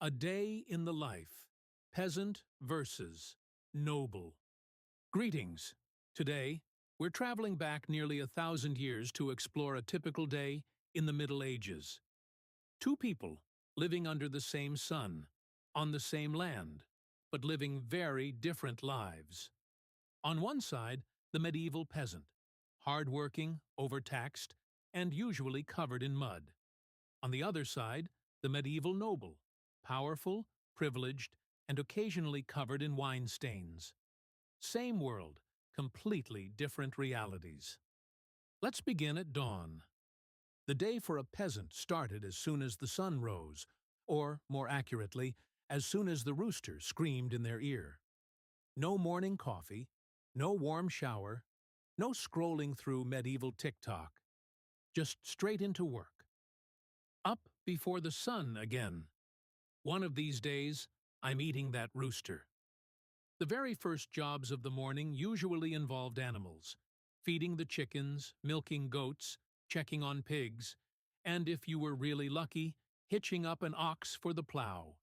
A day in the life. Peasant versus noble. Greetings. Today, we're traveling back nearly 1,000 years to explore a typical day in the Middle Ages. Two people living under the same sun, on the same land, but living very different lives. On one side, the medieval peasant, hard-working, overtaxed, and usually covered in mud. On the other side, the medieval noble, powerful, privileged, and occasionally covered in wine stains. Same world, completely different realities. Let's begin at dawn. The day for a peasant started as soon as the sun rose, or, more accurately, as soon as the rooster screamed in their ear. No morning coffee, no warm shower, no scrolling through medieval TikTok. Just straight into work. Up before the sun again. One of these days, I'm eating that rooster. The very first jobs of the morning usually involved animals, feeding the chickens, milking goats, checking on pigs, and if you were really lucky, hitching up an ox for the plow.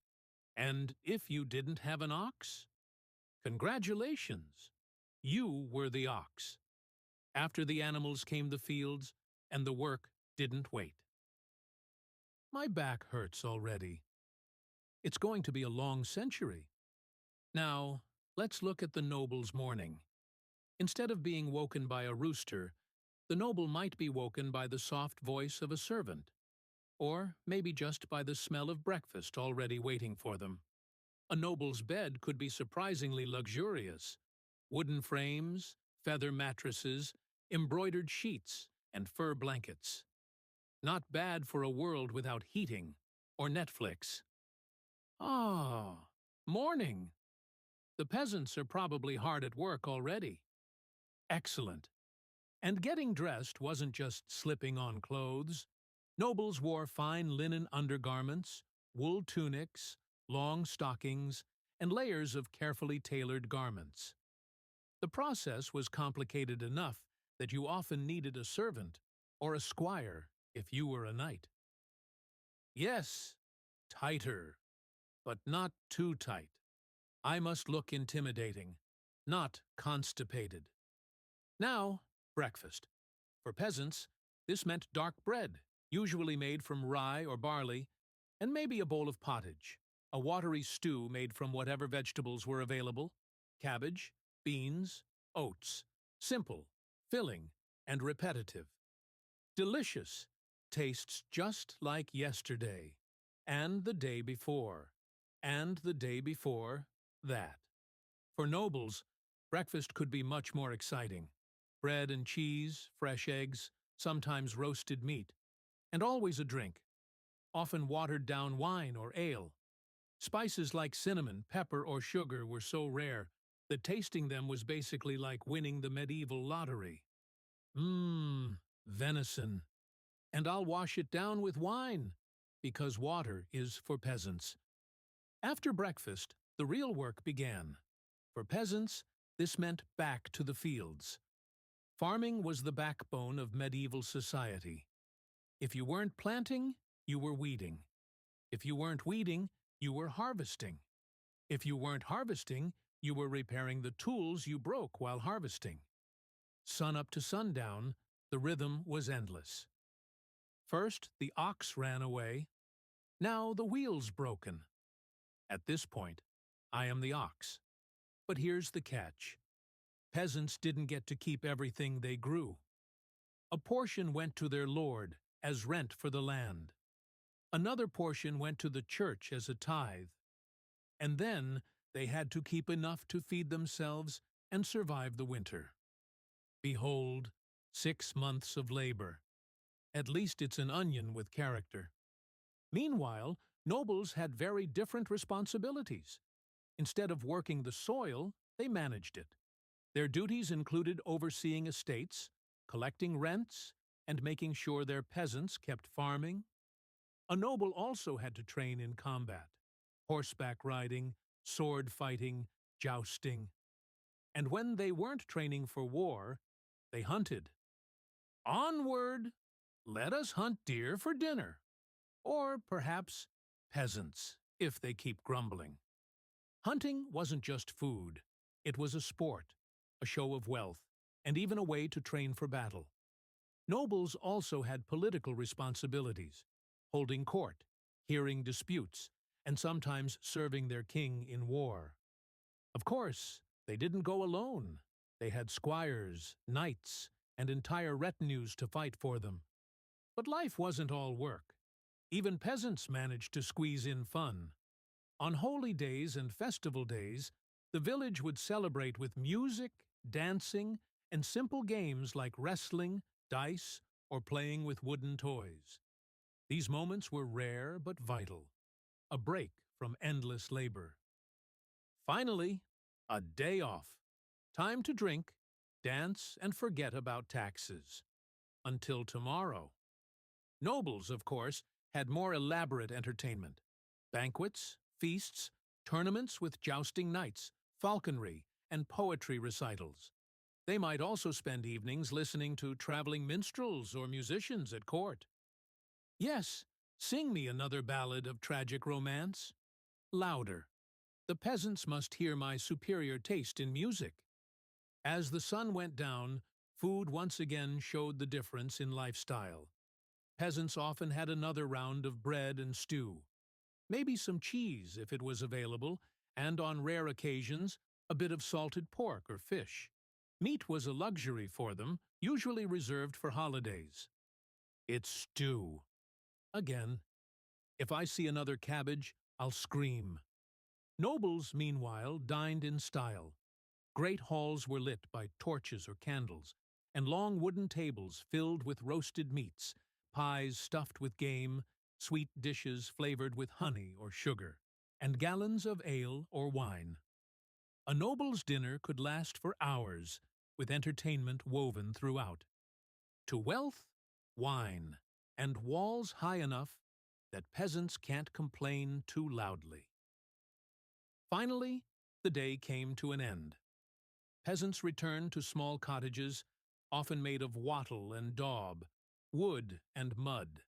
And if you didn't have an ox, congratulations! You were the ox. After the animals came the fields, and the work didn't wait. My back hurts already. It's going to be a long century. Now, let's look at the noble's morning. Instead of being woken by a rooster, the noble might be woken by the soft voice of a servant, or maybe just by the smell of breakfast already waiting for them. A noble's bed could be surprisingly luxurious. Wooden frames, feather mattresses, embroidered sheets, and fur blankets. Not bad for a world without heating or Netflix. Ah, morning. The peasants are probably hard at work already. Excellent. And getting dressed wasn't just slipping on clothes. Nobles wore fine linen undergarments, wool tunics, long stockings, and layers of carefully tailored garments. The process was complicated enough that you often needed a servant or a squire if you were a knight. Yes, tighter, but not too tight. I must look intimidating, not constipated. Now, breakfast. For peasants, this meant dark bread, usually made from rye or barley, and maybe a bowl of pottage, a watery stew made from whatever vegetables were available, cabbage, beans, oats, simple, filling, and repetitive. Delicious, tastes just like yesterday, and the day before, and the day before that. For nobles, breakfast could be much more exciting. Bread and cheese, fresh eggs, sometimes roasted meat, and always a drink, often watered-down wine or ale. Spices like cinnamon, pepper, or sugar were so rare that tasting them was basically like winning the medieval lottery. Venison. And I'll wash it down with wine, because water is for peasants. After breakfast, the real work began. For peasants, this meant back to the fields. Farming was the backbone of medieval society. If you weren't planting, you were weeding. If you weren't weeding, you were harvesting. If you weren't harvesting, you were repairing the tools you broke while harvesting. Sun up to sundown, the rhythm was endless. First, the ox ran away. Now the wheel's broken. At this point, I am the ox. But here's the catch. Peasants didn't get to keep everything they grew. A portion went to their lord as rent for the land. Another portion went to the church as a tithe. And then they had to keep enough to feed themselves and survive the winter. Behold, 6 months of labor. At least it's an onion with character. Meanwhile, nobles had very different responsibilities. Instead of working the soil, they managed it. Their duties included overseeing estates, collecting rents, and making sure their peasants kept farming. A noble also had to train in combat, horseback riding, sword fighting, jousting. And when they weren't training for war, they hunted. Onward! Let us hunt deer for dinner. Or perhaps peasants if they keep grumbling. Hunting wasn't just food. It was a sport, a show of wealth, and even a way to train for battle. Nobles also had political responsibilities, holding court, hearing disputes, and sometimes serving their king in war. Of course, they didn't go alone. They had squires, knights, and entire retinues to fight for them. But life wasn't all work. Even peasants managed to squeeze in fun. On holy days and festival days, the village would celebrate with music, dancing, and simple games like wrestling, dice, or playing with wooden toys. These moments were rare but vital, a break from endless labor. Finally, a day off. Time to drink, dance, and forget about taxes. Until tomorrow. Nobles, of course, had more elaborate entertainment. Banquets, feasts, tournaments with jousting knights, falconry, and poetry recitals. They might also spend evenings listening to traveling minstrels or musicians at court. Yes, sing me another ballad of tragic romance. Louder. The peasants must hear my superior taste in music. As the sun went down, food once again showed the difference in lifestyle. Peasants often had another round of bread and stew, maybe some cheese if it was available, and on rare occasions, a bit of salted pork or fish. Meat was a luxury for them, usually reserved for holidays. It's stew. Again. If I see another cabbage, I'll scream. Nobles, meanwhile, dined in style. Great halls were lit by torches or candles, and long wooden tables filled with roasted meats, pies stuffed with game, sweet dishes flavored with honey or sugar, and gallons of ale or wine. A noble's dinner could last for hours, with entertainment woven throughout. To wealth, wine, and walls high enough that peasants can't complain too loudly. Finally, the day came to an end. Peasants returned to small cottages, often made of wattle and daub, wood and mud.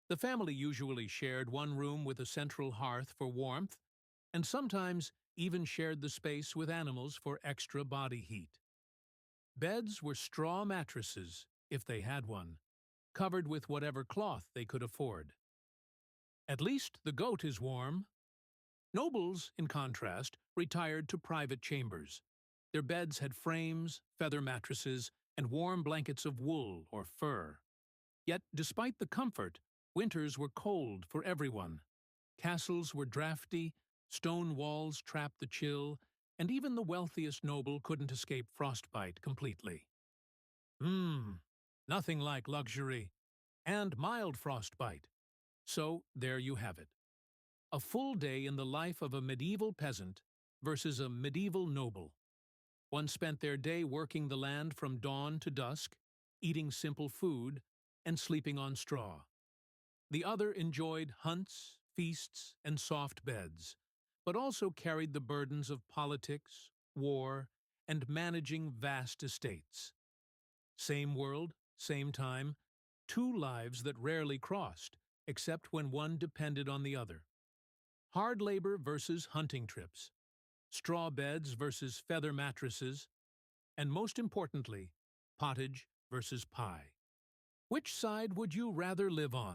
The family usually shared one room with a central hearth for warmth, and sometimes even shared the space with animals for extra body heat. Beds were straw mattresses, if they had one, covered with whatever cloth they could afford. At least the goat is warm. Nobles, in contrast, retired to private chambers. Their beds had frames, feather mattresses, and warm blankets of wool or fur. Yet, despite the comfort, winters were cold for everyone. Castles were drafty, stone walls trapped the chill, and even the wealthiest noble couldn't escape frostbite completely. Nothing like luxury. And mild frostbite. So, there you have it. A full day in the life of a medieval peasant versus a medieval noble. One spent their day working the land from dawn to dusk, eating simple food, and sleeping on straw. The other enjoyed hunts, feasts, and soft beds, but also carried the burdens of politics, war, and managing vast estates. Same world, same time, two lives that rarely crossed, except when one depended on the other. Hard labor versus hunting trips, straw beds versus feather mattresses, and most importantly, pottage versus pie. Which side would you rather live on?